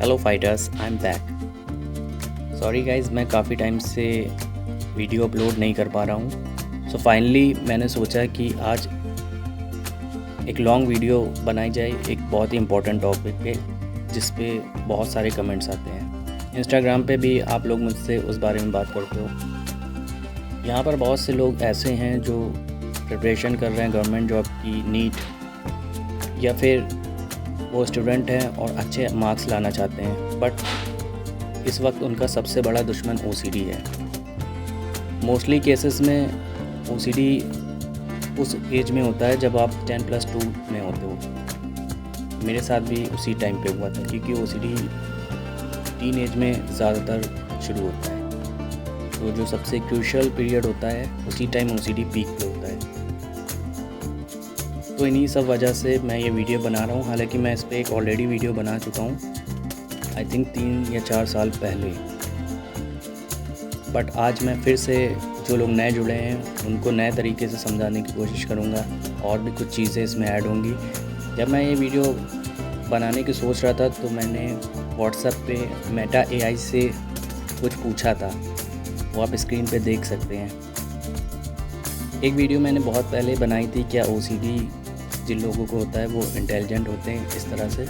Hello fighters, I am back. Sorry guys, मैं काफ़ी time से वीडियो अपलोड नहीं कर पा रहा हूँ। सो फाइनली मैंने सोचा कि आज एक लॉन्ग वीडियो बनाई जाए एक बहुत ही इम्पोर्टेंट टॉपिक पे, जिस पे बहुत सारे कमेंट्स आते हैं। इंस्टाग्राम पे भी आप लोग मुझसे उस बारे में बात करते हो। यहाँ पर बहुत से लोग ऐसे हैं जो प्रिपरेशन कर रहे हैं गवर्नमेंट जॉब की, नीट, या फिर वो स्टूडेंट हैं और अच्छे मार्क्स लाना चाहते हैं, बट इस वक्त उनका सबसे बड़ा दुश्मन ओसीडी है। मोस्टली केसेस में ओसीडी उस एज में होता है जब आप 10+2 में होते हो। मेरे साथ भी उसी टाइम पे हुआ था, क्योंकि ओसीडी टीन एज में ज़्यादातर शुरू होता है। तो जो सबसे क्रूशियल पीरियड होता है उसी टाइम ओसीडी पीक पे होता है। तो इन्हीं सब वजह से मैं ये वीडियो बना रहा हूँ। हालांकि मैं इस पर एक ऑलरेडी वीडियो बना चुका हूँ, आई थिंक 3 या 4 साल पहले। बट आज मैं फिर से जो लोग नए जुड़े हैं उनको नए तरीके से समझाने की कोशिश करूँगा, और भी कुछ चीज़ें इसमें ऐड होंगी। जब मैं ये वीडियो बनाने की सोच रहा था तो मैंने व्हाट्सएप पे मेटा एआई से कुछ पूछा था, वो आप स्क्रीन पे देख सकते हैं। एक वीडियो मैंने बहुत पहले बनाई थी, क्या ओसीडी जिन लोगों को होता है वो इंटेलिजेंट होते हैं इस तरह से,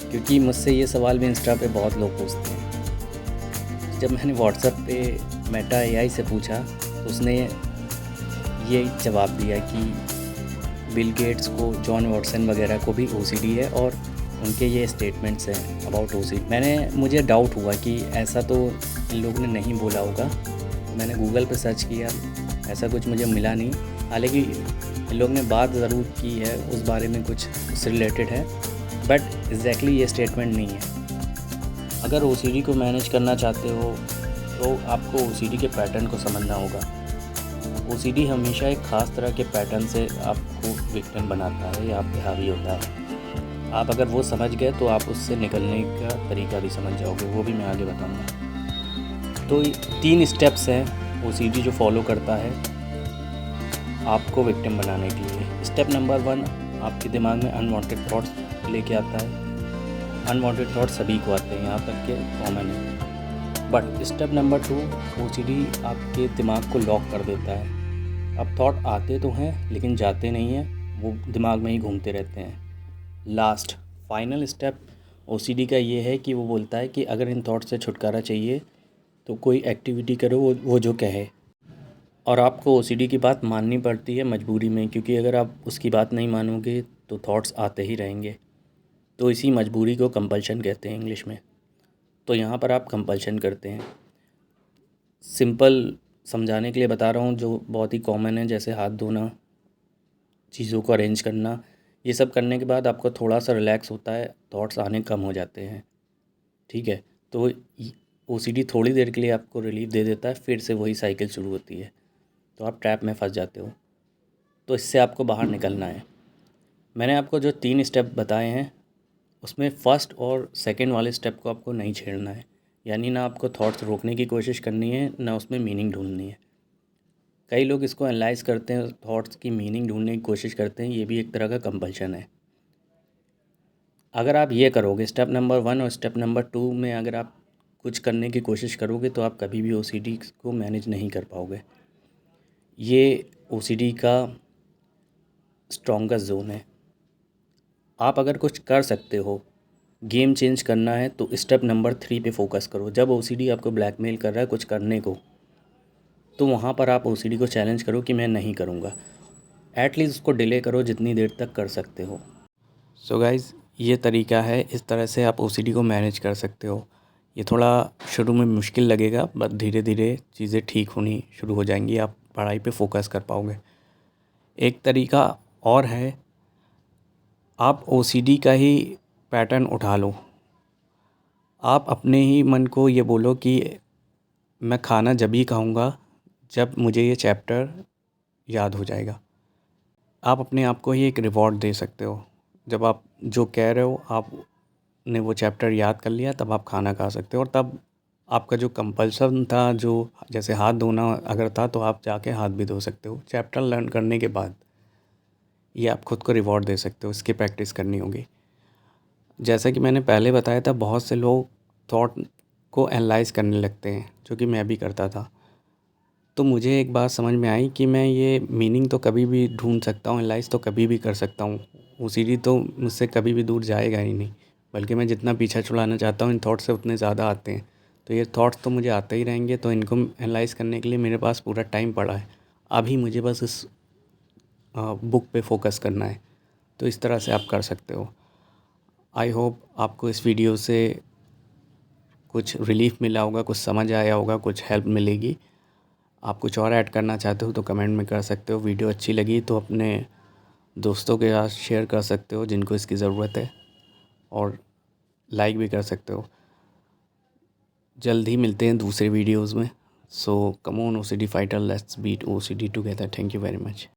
क्योंकि मुझसे ये सवाल भी इंस्टा पे बहुत लोग पूछते हैं। जब मैंने व्हाट्सएप पे मेटा एआई से पूछा तो उसने ये जवाब दिया कि बिल गेट्स को, जॉन वॉटसन वगैरह को भी ओसीडी है, और उनके ये स्टेटमेंट्स हैं अबाउट ओसीडी। मुझे डाउट हुआ कि ऐसा तो इन लोगों ने नहीं बोला होगा। मैंने गूगल पे सर्च किया, ऐसा कुछ मुझे मिला नहीं। हालांकि इन लोग ने बात ज़रूर की है उस बारे में, कुछ उससे रिलेटेड है, बट एग्जैक्टली ये स्टेटमेंट नहीं है। अगर ओसीडी को मैनेज करना चाहते हो तो आपको ओसीडी के पैटर्न को समझना होगा। ओसीडी हमेशा एक ख़ास तरह के पैटर्न से आपको विक्टिम बनाता है या आप पे हावी होता है। आप अगर वो समझ गए तो आप उससे निकलने का तरीका भी समझ जाओगे, वो भी मैं आगे बताऊँगा। तो 3 स्टेप्स हैं ओसीडी जो फॉलो करता है आपको विक्टिम बनाने के लिए। स्टेप नंबर 1, आपके दिमाग में अनवांटेड थॉट्स लेके आता है। अनवांटेड थॉट्स सभी को आते हैं, यहाँ तक के कॉमन है। बट स्टेप नंबर 2, ओसीडी आपके दिमाग को लॉक कर देता है। अब थॉट आते तो हैं लेकिन जाते नहीं हैं, वो दिमाग में ही घूमते रहते हैं। लास्ट फाइनल स्टेप ओसीडी का ये है कि वो बोलता है कि अगर इन थॉट से छुटकारा चाहिए तो कोई एक्टिविटी करो वो जो कहे। और आपको ओसीडी की बात माननी पड़ती है मजबूरी में, क्योंकि अगर आप उसकी बात नहीं मानोगे तो थॉट्स आते ही रहेंगे। तो इसी मजबूरी को कंपल्शन कहते हैं इंग्लिश में। तो यहाँ पर आप कंपल्शन करते हैं। सिंपल समझाने के लिए बता रहा हूँ, जो बहुत ही कॉमन है, जैसे हाथ धोना, चीज़ों को अरेंज करना। ये सब करने के बाद आपको थोड़ा सा रिलैक्स होता है, थॉट्स आने कम हो जाते हैं। ठीक है, तो ओसीडी थोड़ी देर के लिए आपको रिलीफ दे देता है, फिर से वही साइकिल शुरू होती है, तो आप ट्रैप में फंस जाते हो। तो इससे आपको बाहर निकलना है। मैंने आपको जो 3 स्टेप बताए हैं उसमें फर्स्ट और सेकंड वाले स्टेप को आपको नहीं छेड़ना है, यानी ना आपको थॉट्स रोकने की कोशिश करनी है, ना उसमें मीनिंग ढूंढनी है। कई लोग इसको एनालाइज करते हैं, थॉट्स की मीनिंग ढूंढने की कोशिश करते हैं, ये भी एक तरह का कंपल्शन है। अगर आप ये करोगे, स्टेप नंबर 1 और स्टेप नंबर 2 में अगर आप कुछ करने की कोशिश करोगे तो आप कभी भी ओसीडी को मैनेज नहीं कर पाओगे। ये ओसीडी का स्ट्रॉन्गेस्ट जोन है। आप अगर कुछ कर सकते हो, गेम चेंज करना है, तो स्टेप नंबर 3 पे फोकस करो। जब ओसीडी आपको ब्लैकमेल कर रहा है कुछ करने को, तो वहाँ पर आप ओसीडी को चैलेंज करो कि मैं नहीं करूँगा। एटलीस्ट उसको डिले करो जितनी देर तक कर सकते हो। सो गाइज़, ये तरीका है, इस तरह से आप ओसीडी को मैनेज कर सकते हो। ये थोड़ा शुरू में मुश्किल लगेगा, बट धीरे धीरे चीज़ें ठीक होनी शुरू हो जाएंगी, आप पढ़ाई पे फोकस कर पाओगे। एक तरीका और है, आप ओसीडी का ही पैटर्न उठा लो। आप अपने ही मन को ये बोलो कि मैं खाना जब ही खाऊंगा जब मुझे ये चैप्टर याद हो जाएगा। आप अपने आप को ही एक रिवॉर्ड दे सकते हो। जब आप जो कह रहे हो आपने वो चैप्टर याद कर लिया, तब आप खाना खा सकते हो। और तब आपका जो कंपल्सन था, जो जैसे हाथ धोना अगर था, तो आप जाके हाथ भी धो सकते हो चैप्टर लर्न करने के बाद। ये आप खुद को रिवॉर्ड दे सकते हो, इसकी प्रैक्टिस करनी होगी। जैसा कि मैंने पहले बताया था, बहुत से लोग थॉट को एनालाइज़ करने लगते हैं, जो कि मैं भी करता था। तो मुझे एक बात समझ में आई कि मैं ये मीनिंग तो कभी भी ढूंढ सकता हूँ, एनालाइज़ तो कभी भी कर सकता हूँ। ओसीडी तो मुझसे कभी भी दूर जाएगा ही नहीं, बल्कि मैं जितना पीछा छुड़ाना चाहता हूँ इन थॉट से उतने ज़्यादा आते हैं। तो ये थॉट्स तो मुझे आते ही रहेंगे, तो इनको एनालाइज़ करने के लिए मेरे पास पूरा टाइम पड़ा है। अभी मुझे बस इस बुक पे फोकस करना है। तो इस तरह से आप कर सकते हो। आई होप आपको इस वीडियो से कुछ रिलीफ मिला होगा, कुछ समझ आया होगा, कुछ हेल्प मिलेगी। आप कुछ और ऐड करना चाहते हो तो कमेंट में कर सकते हो। वीडियो अच्छी लगी तो अपने दोस्तों के साथ शेयर कर सकते हो जिनको इसकी ज़रूरत है, और लाइक भी कर सकते हो। जल्द ही मिलते हैं दूसरे वीडियोज़ में। So come on OCD fighter, let's beat OCD together. Thank you very much.